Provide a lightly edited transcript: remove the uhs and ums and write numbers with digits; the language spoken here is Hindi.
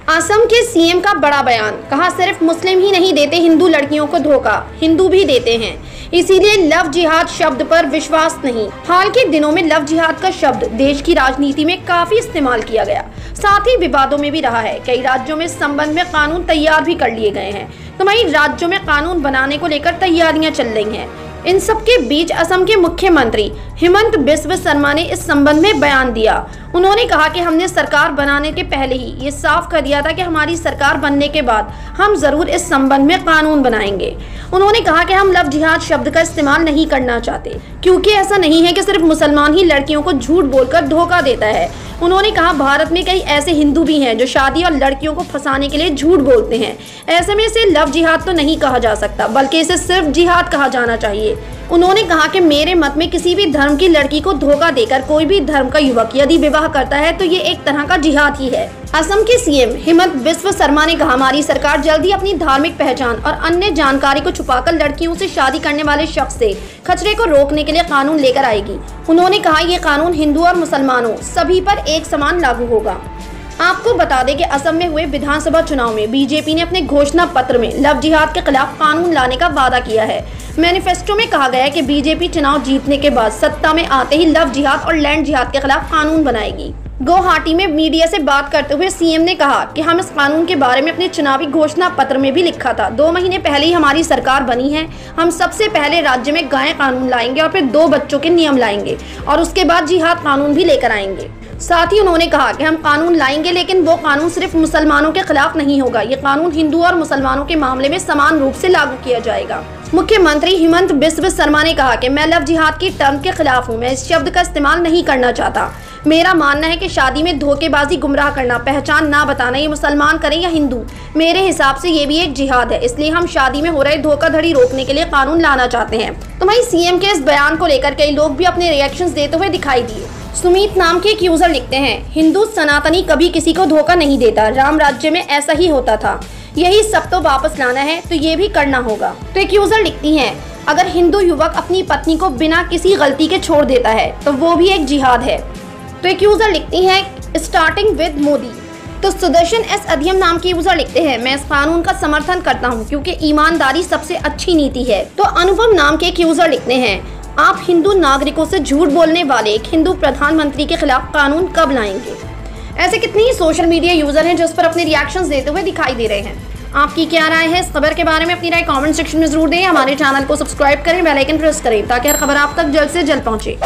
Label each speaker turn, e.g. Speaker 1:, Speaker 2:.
Speaker 1: असम के सीएम का बड़ा बयान, कहा सिर्फ मुस्लिम ही नहीं देते हिंदू लड़कियों को धोखा, हिंदू भी देते हैं, इसीलिए लव जिहाद शब्द पर विश्वास नहीं। हाल के दिनों में लव जिहाद का शब्द देश की राजनीति में काफी इस्तेमाल किया गया, साथ ही विवादों में भी रहा है। कई राज्यों में इस संबंध में कानून तैयार भी कर लिए गए हैं, तो वहीं राज्यों में कानून बनाने को लेकर तैयारियां चल रही हैं। इन सबके बीच असम के मुख्यमंत्री हिमंत बिस्व शर्मा ने इस संबंध में बयान दिया। उन्होंने कहा कि हमने सरकार बनाने के पहले ही ये साफ कर दिया था कि हमारी सरकार बनने के बाद हम जरूर इस संबंध में कानून बनाएंगे। उन्होंने कहा कि हम लव जिहाद शब्द का इस्तेमाल नहीं करना चाहते, क्योंकि ऐसा नहीं है कि सिर्फ मुसलमान ही लड़कियों को झूठ बोलकर धोखा देता है। उन्होंने कहा भारत में कई ऐसे हिंदू भी हैं जो शादी और लड़कियों को फंसाने के लिए झूठ बोलते हैं। ऐसे में इसे लव जिहाद तो नहीं कहा जा सकता, बल्कि इसे सिर्फ जिहाद कहा जाना चाहिए। उन्होंने कहा कि मेरे मत में किसी भी धर्म की लड़की को धोखा देकर कोई भी धर्म का युवक यदि विवाह करता है तो ये एक तरह का जिहाद ही है। असम के सीएम हिमंत बिस्व शर्मा ने कहा, हमारी सरकार जल्दी अपनी धार्मिक पहचान और अन्य जानकारी को छुपाकर लड़कियों से शादी करने वाले शख्स से खतरे को रोकने के लिए कानून लेकर आएगी। उन्होंने कहा ये कानून हिंदू और मुसलमानों सभी पर एक समान लागू होगा। आपको बता दें कि असम में हुए विधानसभा चुनाव में बीजेपी ने अपने घोषणा पत्र में लव जिहाद के खिलाफ कानून लाने का वादा किया है। मैनिफेस्टो में कहा गया है कि बीजेपी चुनाव जीतने के बाद सत्ता में आते ही लव जिहाद और लैंड जिहाद के खिलाफ कानून बनाएगी। गुवाहाटी में मीडिया से बात करते हुए सीएम ने कहा कि हम इस कानून के बारे में अपने चुनावी घोषणा पत्र में भी लिखा था। 2 महीने पहले ही हमारी सरकार बनी है। हम सबसे पहले राज्य में गाय कानून लाएंगे और फिर 2 बच्चों के नियम लाएंगे और उसके बाद जिहाद कानून भी लेकर आएंगे। साथ ही उन्होंने कहा कि हम कानून लाएंगे, लेकिन वो कानून सिर्फ मुसलमानों के खिलाफ नहीं होगा। ये कानून हिंदू और मुसलमानों के मामले में समान रूप से लागू किया जाएगा। मुख्यमंत्री हिमंत बिस्व शर्मा ने कहा कि मैं लव जिहाद की टर्म के खिलाफ हूँ। मैं इस शब्द का इस्तेमाल नहीं करना चाहता। मेरा मानना है कि शादी में धोखेबाजी, गुमराह करना, पहचान ना बताना, ये मुसलमान करें या हिंदू, मेरे हिसाब से ये भी एक जिहाद है। इसलिए हम शादी में हो रहे धोखाधड़ी रोकने के लिए कानून लाना चाहते हैं। तो वहीं सीएम के इस बयान को लेकर कई लोग भी अपने रिएक्शंस देते हुए दिखाई दिए। सुमित नाम के एक यूजर लिखते हैं, हिंदू सनातनी कभी किसी को धोखा नहीं देता। राम राज्य में ऐसा ही होता था। यही सब तो वापस लाना है तो ये भी करना होगा। तो एक यूजर लिखती हैं, अगर हिंदू युवक अपनी पत्नी को बिना किसी गलती के छोड़ देता है तो वो भी एक जिहाद है। तो एक यूजर लिखती हैं, स्टार्टिंग विद मोदी। तो सुदर्शन एस अधियम नाम के यूजर लिखते हैं, मैं इस कानून का समर्थन करता हूँ क्योंकि ईमानदारी सबसे अच्छी नीति है। तो अनुपम नाम के एक यूजर लिखते हैं, आप हिंदू नागरिकों से झूठ बोलने वाले एक हिंदू प्रधानमंत्री के खिलाफ कानून कब लाएंगे। ऐसे कितने ही सोशल मीडिया यूजर हैं जो इस पर अपने रिएक्शंस देते हुए दिखाई दे रहे हैं। आपकी क्या राय है इस खबर के बारे में? अपनी राय कमेंट सेक्शन में जरूर दें। हमारे चैनल को सब्सक्राइब करें, बेल आइकन प्रेस करें ताकि हर खबर आप तक जल्द से जल्द पहुंचे।